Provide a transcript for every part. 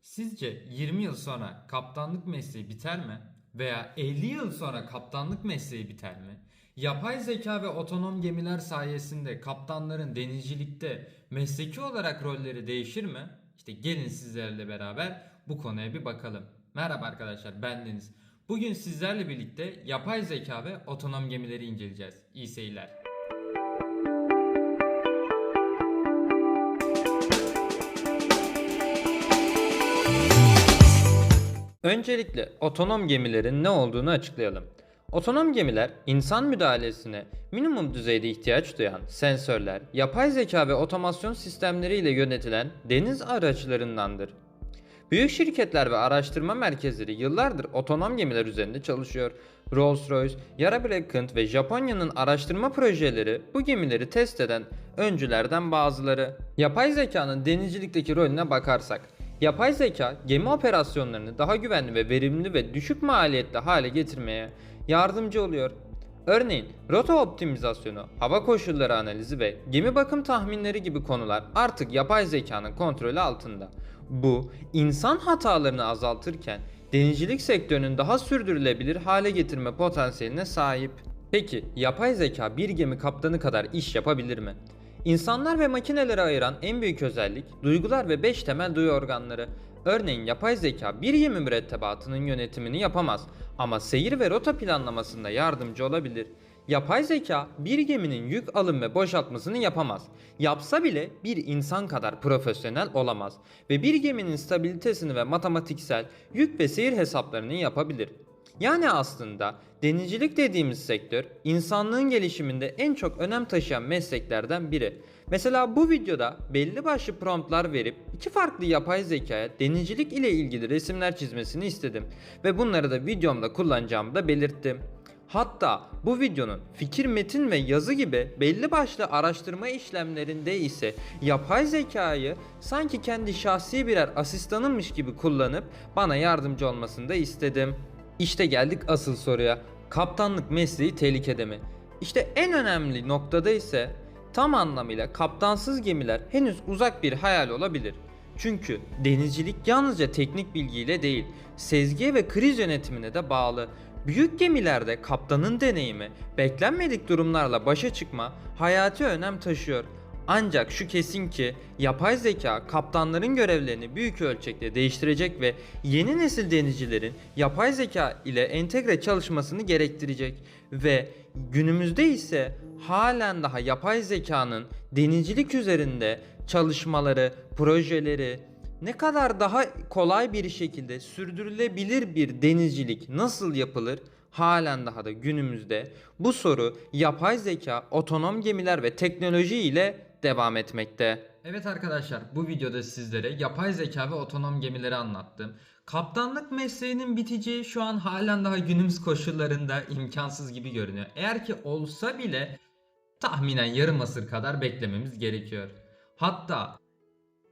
Sizce 20 yıl sonra kaptanlık mesleği biter mi? Veya 50 yıl sonra kaptanlık mesleği biter mi? Yapay zeka ve otonom gemiler sayesinde kaptanların denizcilikte mesleki olarak rolleri değişir mi? İşte gelin sizlerle beraber bu konuya bir bakalım. Merhaba arkadaşlar, ben Deniz. Bugün sizlerle birlikte yapay zeka ve otonom gemileri inceleyeceğiz. İyi seyirler. Öncelikle otonom gemilerin ne olduğunu açıklayalım. Otonom gemiler insan müdahalesine minimum düzeyde ihtiyaç duyan sensörler, yapay zeka ve otomasyon sistemleriyle yönetilen deniz araçlarındandır. Büyük şirketler ve araştırma merkezleri yıllardır otonom gemiler üzerinde çalışıyor. Rolls-Royce, Yara Brilliant ve Japonya'nın araştırma projeleri bu gemileri test eden öncülerden bazıları. Yapay zekanın denizcilikteki rolüne bakarsak, yapay zeka gemi operasyonlarını daha güvenli ve verimli ve düşük maliyetli hale getirmeye yardımcı oluyor. Örneğin rota optimizasyonu, hava koşulları analizi ve gemi bakım tahminleri gibi konular artık yapay zekanın kontrolü altında. Bu, insan hatalarını azaltırken denizcilik sektörünün daha sürdürülebilir hale getirme potansiyeline sahip. Peki yapay zeka bir gemi kaptanı kadar iş yapabilir mi? İnsanlar ve makineleri ayıran en büyük özellik duygular ve 5 temel duyu organları. Örneğin yapay zeka bir gemi mürettebatının yönetimini yapamaz ama seyir ve rota planlamasında yardımcı olabilir. Yapay zeka bir geminin yük alım ve boşaltmasını yapamaz. Yapsa bile bir insan kadar profesyonel olamaz ve bir geminin stabilitesini ve matematiksel yük ve seyir hesaplarını yapabilir. Yani aslında denizcilik dediğimiz sektör insanlığın gelişiminde en çok önem taşıyan mesleklerden biri. Mesela bu videoda belli başlı promptlar verip iki farklı yapay zekaya denizcilik ile ilgili resimler çizmesini istedim ve bunları da videomda kullanacağımı da belirttim. Hatta bu videonun fikir, metin ve yazı gibi belli başlı araştırma işlemlerinde ise yapay zekayı sanki kendi şahsi birer asistanımmış gibi kullanıp bana yardımcı olmasını da istedim. İşte geldik asıl soruya. Kaptanlık mesleği tehlikede mi? İşte en önemli noktada ise tam anlamıyla kaptansız gemiler henüz uzak bir hayal olabilir. Çünkü denizcilik yalnızca teknik bilgiyle değil, sezgiye ve kriz yönetimine de bağlı. Büyük gemilerde kaptanın deneyimi, beklenmedik durumlarla başa çıkma hayati önem taşıyor. Ancak şu kesin ki yapay zeka kaptanların görevlerini büyük ölçekte değiştirecek ve yeni nesil denizcilerin yapay zeka ile entegre çalışmasını gerektirecek ve günümüzde ise halen daha yapay zekanın denizcilik üzerinde çalışmaları, projeleri ne kadar daha kolay bir şekilde sürdürülebilir bir denizcilik nasıl yapılır? Halen daha da günümüzde bu soru yapay zeka, otonom gemiler ve teknoloji ile devam etmekte. Evet arkadaşlar, bu videoda sizlere yapay zeka ve otonom gemileri anlattım. Kaptanlık mesleğinin biteceği şu an halen daha günümüz koşullarında imkansız gibi görünüyor. Eğer ki olsa bile tahminen yarım asır kadar beklememiz gerekiyor. Hatta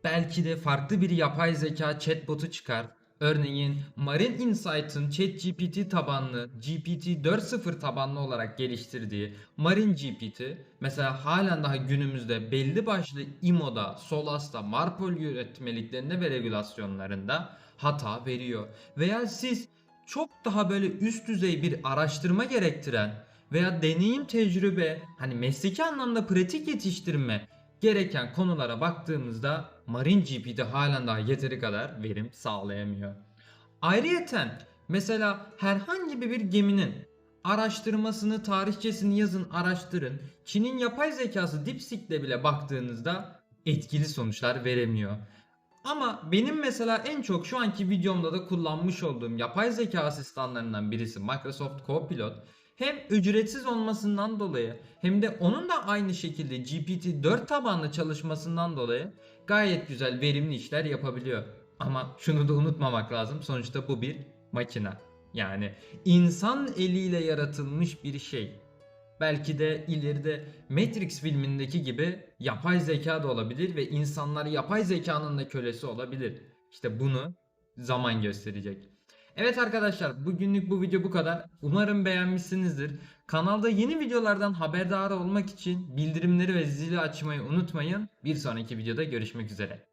belki de farklı bir yapay zeka chatbotu çıkar. Örneğin Marine Insight'ın ChatGPT tabanlı GPT 4.0 tabanlı olarak geliştirdiği Marine GPT mesela halen daha günümüzde belli başlı IMO'da, SOLAS'ta, MARPOL yönetmeliklerinde ve regülasyonlarında hata veriyor. Veya siz çok daha böyle üst düzey bir araştırma gerektiren veya deneyim tecrübe hani mesleki anlamda pratik yetiştirme gereken konulara baktığımızda Marine GPT halen daha yeteri kadar verim sağlayamıyor. Ayrıyeten mesela herhangi bir geminin araştırmasını, tarihçesini yazın, araştırın. Çin'in yapay zekası DeepSeek'le bile baktığınızda etkili sonuçlar veremiyor. Ama benim mesela en çok şu anki videomda da kullanmış olduğum yapay zeka asistanlarından birisi Microsoft Copilot hem ücretsiz olmasından dolayı hem de onun da aynı şekilde GPT-4 tabanlı çalışmasından dolayı gayet güzel verimli işler yapabiliyor. Ama şunu da unutmamak lazım, sonuçta bu bir makine. Yani insan eliyle yaratılmış bir şey. Belki de ileride Matrix filmindeki gibi yapay zeka da olabilir ve insanlar yapay zekanın da kölesi olabilir. İşte bunu zaman gösterecek. Evet arkadaşlar, bugünlük bu video bu kadar. Umarım beğenmişsinizdir. Kanalda yeni videolardan haberdar olmak için bildirimleri ve zili açmayı unutmayın. Bir sonraki videoda görüşmek üzere.